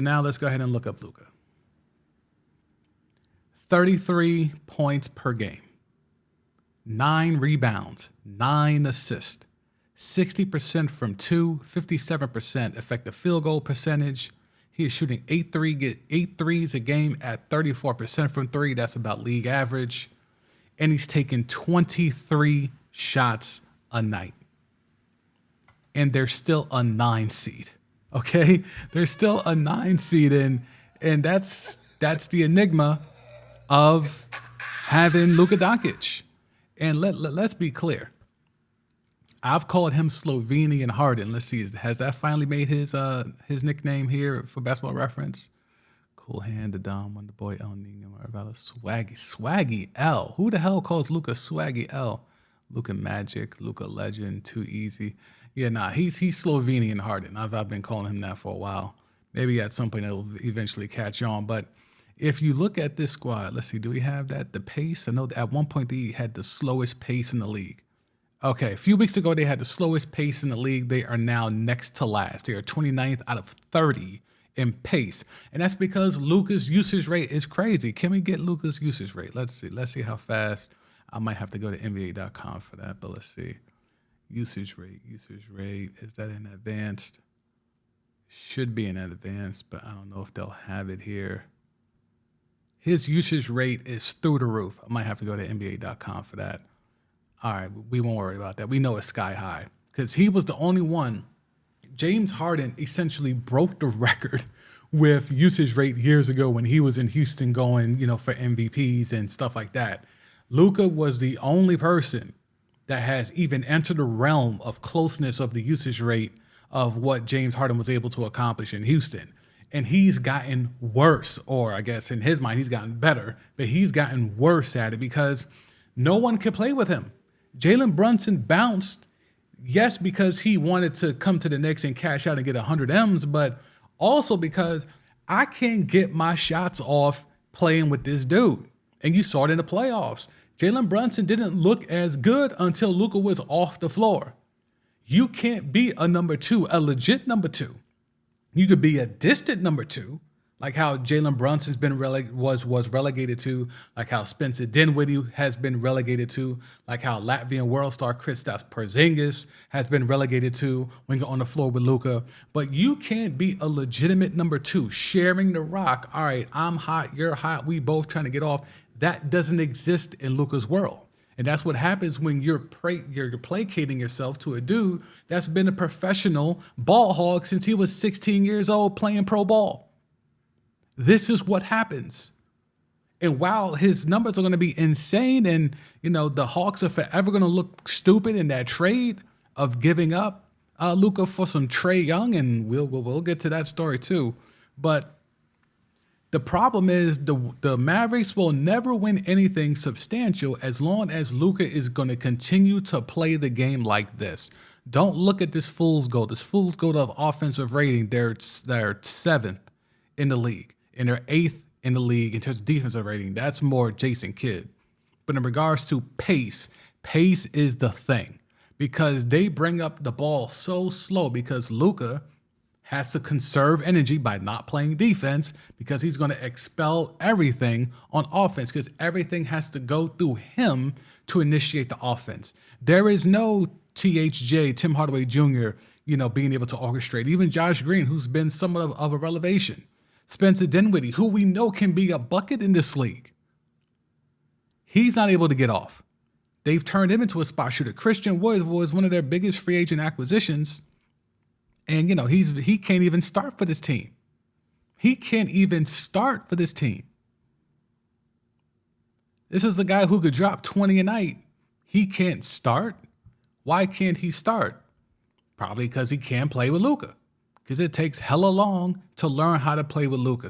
Now let's go ahead and look up Luka. 33 points per game, 9 rebounds, 9 assists, 60% from 2, 57% effective field goal percentage. He is shooting 8 threes a game at 34% from 3. That's about league average. And he's taking 23 shots a night. And they're still a 9 seed. Okay? They're still a 9 seed. And that's the enigma of having Luka Doncic. And let's be clear. I've called him Slovenian Harden. Let's see, has that finally made his nickname here for Basketball Reference? Cool Hand, the Dom, Wonder Boy, El Nino, Marvella, Swaggy L. Who the hell calls Luka Swaggy L? Luka Magic, Luka Legend, too easy. Yeah, nah, he's Slovenian Harden. I've been calling him that for a while. Maybe at some point it'll eventually catch on. But if you look at this squad, let's see, do we have that? The pace? I know that at one point they had the slowest pace in the league. Okay, a few weeks ago they had the slowest pace in the league. They are now next to last. They are 29th out of 30 in pace. And that's because Luka's usage rate is crazy. Can we get Luka's usage rate? Let's see. Let's see how fast. I might have to go to NBA.com for that, but let's see. Usage rate. Is that in advanced? Should be in advanced, but I don't know if they'll have it here. His usage rate is through the roof. I might have to go to NBA.com for that. All right, we won't worry about that. We know it's sky high because he was the only one. James Harden essentially broke the record with usage rate years ago when he was in Houston going, for MVPs and stuff like that. Luka was the only person that has even entered the realm of closeness of the usage rate of what James Harden was able to accomplish in Houston. And he's gotten worse, or I guess in his mind, he's gotten better, but he's gotten worse at it because no one could play with him. Jalen Brunson bounced, yes, because he wanted to come to the Knicks and cash out and get 100 M's, but also because I can't get my shots off playing with this dude. And you saw it in the playoffs. Jalen Brunson didn't look as good until Luka was off the floor. You can't be a number 2, a legit number 2. You could be a distant number 2, like how Jalen Brunson's been was relegated to, like how Spencer Dinwiddie has been relegated to, like how Latvian world star Kristaps Porzingis has been relegated to when you're on the floor with Luka. But you can't be a legitimate number 2, sharing the rock. All right, I'm hot, you're hot, we both trying to get off. That doesn't exist in Luka's world. And that's what happens when you're placating yourself to a dude that's been a professional ball hog since he was 16 years old playing pro ball. This is what happens. And while his numbers are going to be insane and, the Hawks are forever going to look stupid in that trade of giving up Luka for some Trae Young, and we'll get to that story too. But the problem is the Mavericks will never win anything substantial as long as Luka is going to continue to play the game like this. Don't look at this fool's gold. This fool's gold of offensive rating, they're 7th in the league. And they're 8th in the league in terms of defensive rating. That's more Jason Kidd. But in regards to pace is the thing. Because they bring up the ball so slow because Luka has to conserve energy by not playing defense because he's going to expel everything on offense because everything has to go through him to initiate the offense. There is no THJ, Tim Hardaway Jr., being able to orchestrate. Even Josh Green, who's been somewhat of a revelation. Spencer Dinwiddie, who we know can be a bucket in this league. He's not able to get off. They've turned him into a spot shooter. Christian Wood was one of their biggest free agent acquisitions. And, he can't even start for this team. He can't even start for this team. This is the guy who could drop 20 a night. He can't start. Why can't he start? Probably because he can't play with Luka. Because it takes hella long to learn how to play with Luka.